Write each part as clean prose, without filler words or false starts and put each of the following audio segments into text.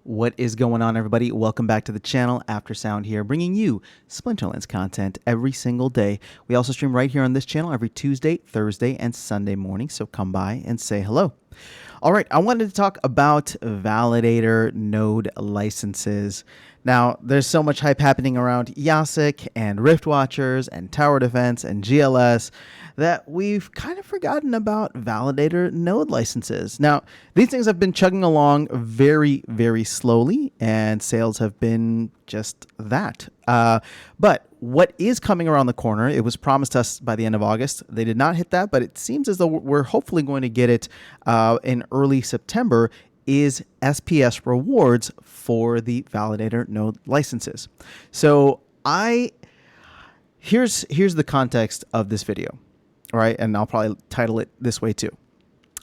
What is going on, everybody? Welcome back to the channel. Aftersound here, bringing you Splinterlands content every single day. We also stream right here on this channel every Tuesday, Thursday, and Sunday morning, so come by and say hello. All right, I wanted to talk about validator node licenses. Now, there's so much hype happening around YASIC and Rift Watchers and Tower Defense and GLS that we've kind of forgotten about validator node licenses. Now, these things have been chugging along very, very slowly, and sales have been just that. But what is coming around the corner, it was promised us by the end of August. They did not hit that, but it seems as though we're hopefully going to get it in early September, is SPS rewards for the validator node licenses. So here's the context of this video, all right? And I'll probably title it this way too.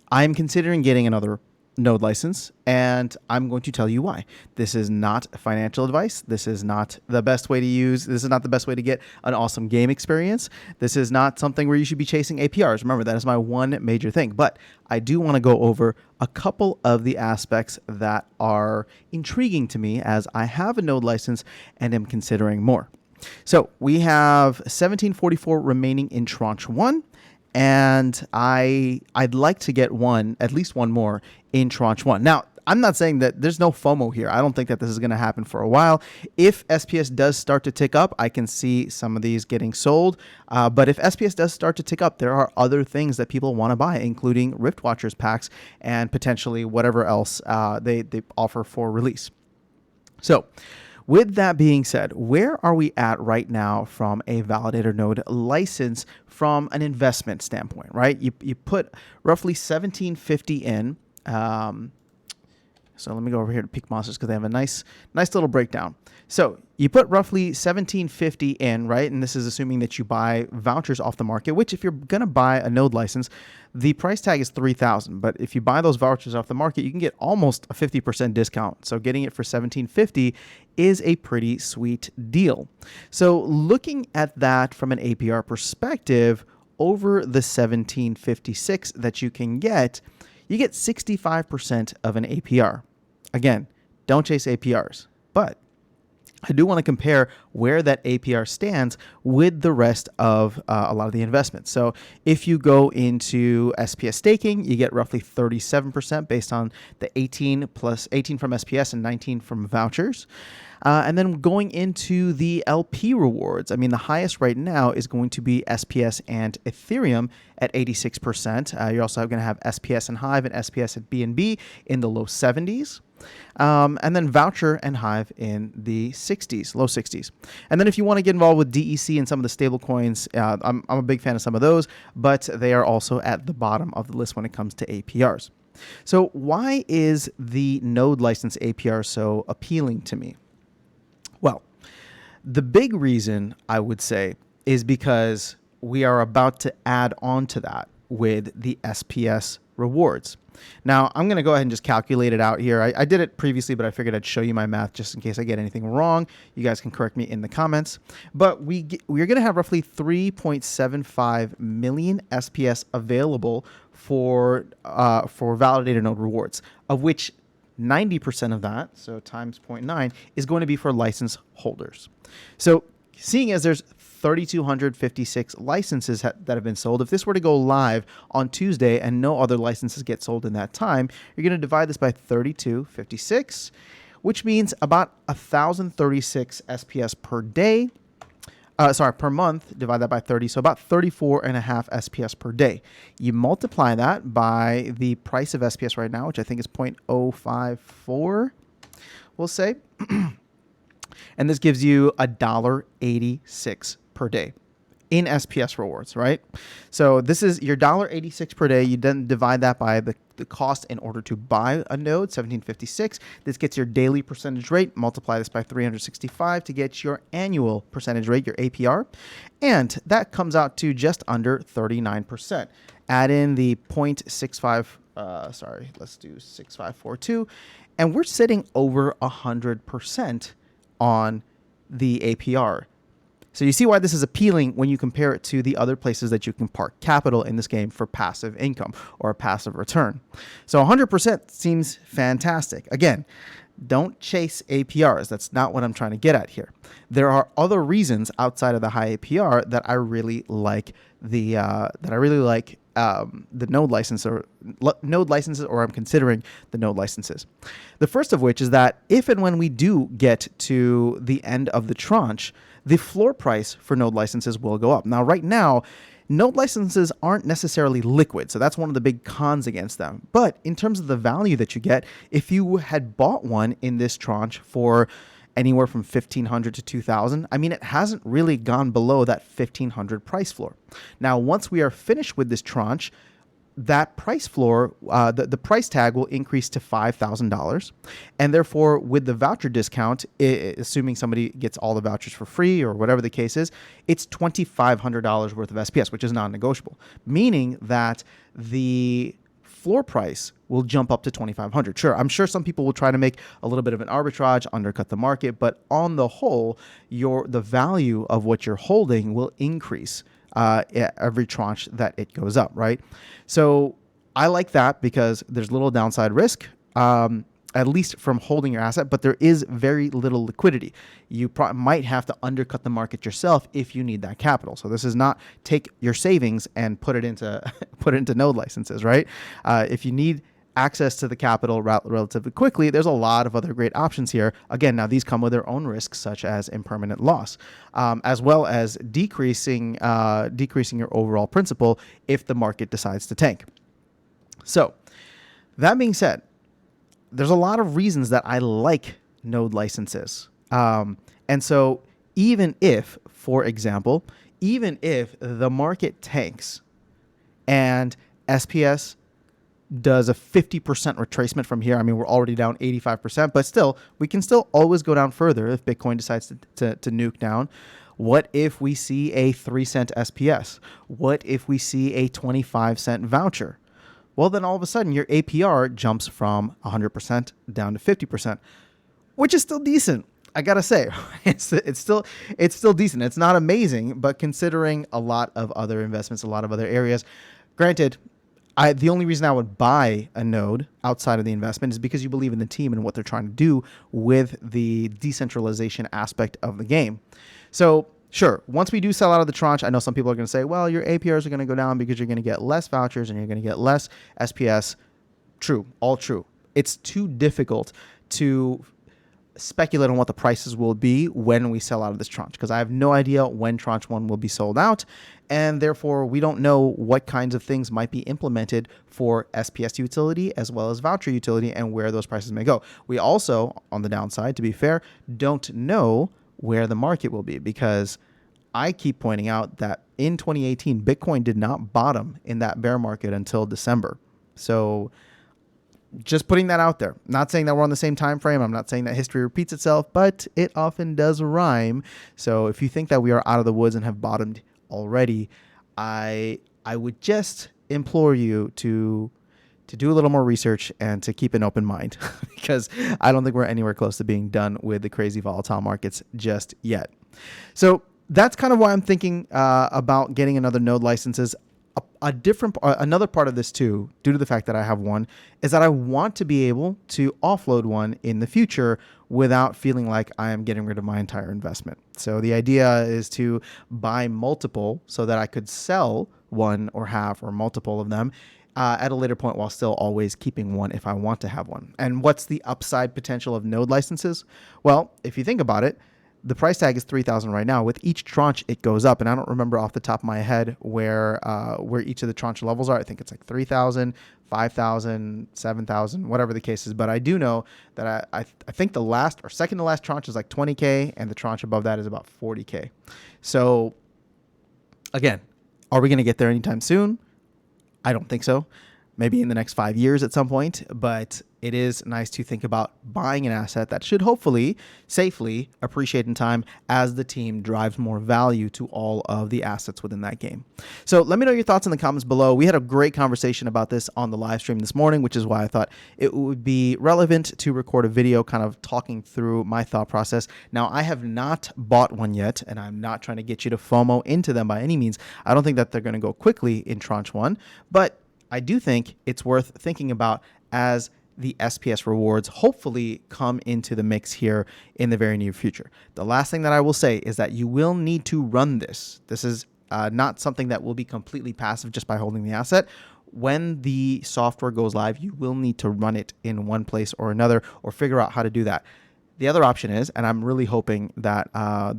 I'm considering getting another node license, and I'm going to tell you why. This is not financial advice. This is not the best way to use. This is not the best way to get an awesome game experience. This is not something where you should be chasing APRs. Remember, that is my one major thing. But I do want to go over a couple of the aspects that are intriguing to me as I have a node license and am considering more. So we have 1744 remaining in tranche 1. And I'd like to get at least one more in tranche 1. Now, I'm not saying that there's no FOMO here. I don't think that this is going to happen for a while. If SPS does start to tick up, I can see some of these getting sold. But if SPS does start to tick up, there are other things that people want to buy, including Rift Watchers packs and potentially whatever else they offer for release. So, with that being said, where are we at right now from a validator node license from an investment standpoint, right? You put roughly 1750 in. So let me go over here to Peak Monsters because they have a nice little breakdown. So you put roughly 1750 in, right? And this is assuming that you buy vouchers off the market, which if you're going to buy a node license, the price tag is $3,000. But if you buy those vouchers off the market, you can get almost a 50% discount. So getting it for $1750 is a pretty sweet deal. So looking at that from an APR perspective, over the 1756 that you get 65% of an APR. Again, don't chase APRs, but I do want to compare where that APR stands with the rest of a lot of the investments. So if you go into SPS staking, you get roughly 37% based on the 18 from SPS and 19 from vouchers. And then going into the LP rewards, I mean, the highest right now is going to be SPS and Ethereum at 86%. You're also going to have SPS and Hive and SPS at BNB in the low 70s. And then Voucher and Hive in the 60s, low 60s. And then if you want to get involved with DEC and some of the stable coins, I'm a big fan of some of those, but they are also at the bottom of the list when it comes to APRs. So why is the node license APR so appealing to me? Well, the big reason I would say is because we are about to add on to that with the SPS rewards. Now, I'm going to go ahead and just calculate it out here. I did it previously, but I figured I'd show you my math just in case I get anything wrong. You guys can correct me in the comments. But we're going to have roughly 3.75 million SPS available for validator node rewards, of which 90% of that, so times 0.9, is going to be for license holders. So seeing as there's 3,256 licenses that have been sold, if this were to go live on Tuesday and no other licenses get sold in that time, you're going to divide this by 3,256, which means about 1,036 SPS per day. Per month, divide that by 30, so about 34.5 SPS per day. You multiply that by the price of SPS right now, which I think is 0.054, we'll say. And this gives you $1.86 per day in SPS rewards, right? So this is your $1.86 per day. You then divide that by the cost in order to buy a node, 1756. This gets your daily percentage rate. Multiply this by 365 to get your annual percentage rate, your APR. And that comes out to just under 39%. Add in the 0.65, let's do 6542. And we're sitting over 100% on the APR. So you see why this is appealing when you compare it to the other places that you can park capital in this game for passive income or a passive return. So 100% seems fantastic. Again, Don't chase APRs. That's not what I'm trying to get at here. There are other reasons outside of the high APR that I really like the node licenses, or I'm considering the node licenses. The first of which is that if and when we do get to the end of the tranche, the floor price for node licenses will go up. Now, right now, node licenses aren't necessarily liquid, so that's one of the big cons against them. But in terms of the value that you get, if you had bought one in this tranche for anywhere from $1,500 to $2,000, I mean, it hasn't really gone below that $1,500 price floor. Now, once we are finished with this tranche, that price floor, the price tag will increase to $5,000. And therefore, with the voucher discount, assuming somebody gets all the vouchers for free or whatever the case is, it's $2,500 worth of SPS, which is non-negotiable, meaning that the floor price will jump up to $2,500. Sure, I'm sure some people will try to make a little bit of an arbitrage, undercut the market, but on the whole, the value of what you're holding will increase every tranche that it goes up, right? So I like that because there's little downside risk, at least from holding your asset, but there is very little liquidity. You might have to undercut the market yourself if you need that capital. So this is not take your savings and put it into node licenses, right? If you need access to the capital relatively quickly, there's a lot of other great options here. Again, now these come with their own risks, such as impermanent loss, as well as decreasing your overall principal if the market decides to tank. So that being said, there's a lot of reasons that I like node licenses. And so even if, for example, even if the market tanks and SPS does a 50% retracement from here. I mean, we're already down 85%, but still, we can still always go down further if Bitcoin decides to nuke down. What if we see a 3-cent SPS? What if we see a 25-cent voucher? Well, then all of a sudden, your APR jumps from 100% down to 50%, which is still decent. I gotta say, it's still decent. It's not amazing, but considering a lot of other investments, a lot of other areas, granted, the only reason I would buy a node outside of the investment is because you believe in the team and what they're trying to do with the decentralization aspect of the game. So sure, once we do sell out of the tranche, I know some people are going to say, well, your APRs are going to go down because you're going to get less vouchers and you're going to get less SPS. True, all true. It's too difficult to speculate on what the prices will be when we sell out of this tranche, because I have no idea when tranche 1 will be sold out, and therefore we don't know what kinds of things might be implemented for SPS utility as well as voucher utility and where those prices may go. We also, on the downside, to be fair, don't know where the market will be, because I keep pointing out that in 2018, Bitcoin did not bottom in that bear market until December. So just putting that out there. Not saying that we're on the same time frame. I'm not saying that history repeats itself, but it often does rhyme. So if you think that we are out of the woods and have bottomed already, I would just implore you to do a little more research and to keep an open mind, because I don't think we're anywhere close to being done with the crazy volatile markets just yet. So that's kind of why I'm thinking about getting another node licenses. Another part of this too, due to the fact that I have one, is that I want to be able to offload one in the future without feeling like I am getting rid of my entire investment. So the idea is to buy multiple so that I could sell one or half or multiple of them at a later point, while still always keeping one if I want to have one. And what's the upside potential of node licenses? Well, if you think about it, the price tag is $3,000 right now. With each tranche, it goes up, and I don't remember off the top of my head where each of the tranche levels are. I think it's like 3,000, 5,000, 7,000, whatever the case is. But I do know that I think the last or second to last tranche is like 20K, and the tranche above that is about 40K. So again, are we going to get there anytime soon? I don't think so. Maybe in the next 5 years at some point, but it is nice to think about buying an asset that should hopefully safely appreciate in time as the team drives more value to all of the assets within that game. So let me know your thoughts in the comments below. We had a great conversation about this on the live stream this morning, which is why I thought it would be relevant to record a video kind of talking through my thought process. Now, I have not bought one yet, and I'm not trying to get you to FOMO into them by any means. I don't think that they're going to go quickly in tranche 1, but I do think it's worth thinking about as the SPS rewards hopefully come into the mix here in the very near future. The last thing that I will say is that you will need to run this. This is not something that will be completely passive just by holding the asset. When the software goes live, you will need to run it in one place or another, or figure out how to do that. The other option is, and I'm really hoping that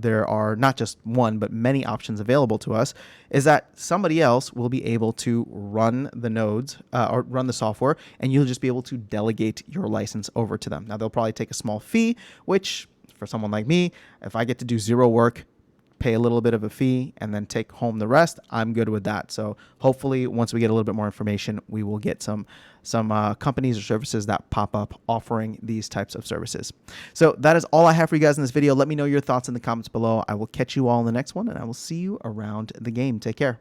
there are not just one, but many options available to us, is that somebody else will be able to run the nodes or run the software, and you'll just be able to delegate your license over to them. Now, they'll probably take a small fee, which for someone like me, if I get to do zero work, pay a little bit of a fee, and then take home the rest, I'm good with that. So hopefully once we get a little bit more information, we will get some companies or services that pop up offering these types of services. So that is all I have for you guys in this video. Let me know your thoughts in the comments below. I will catch you all in the next one, and I will see you around the game. Take care.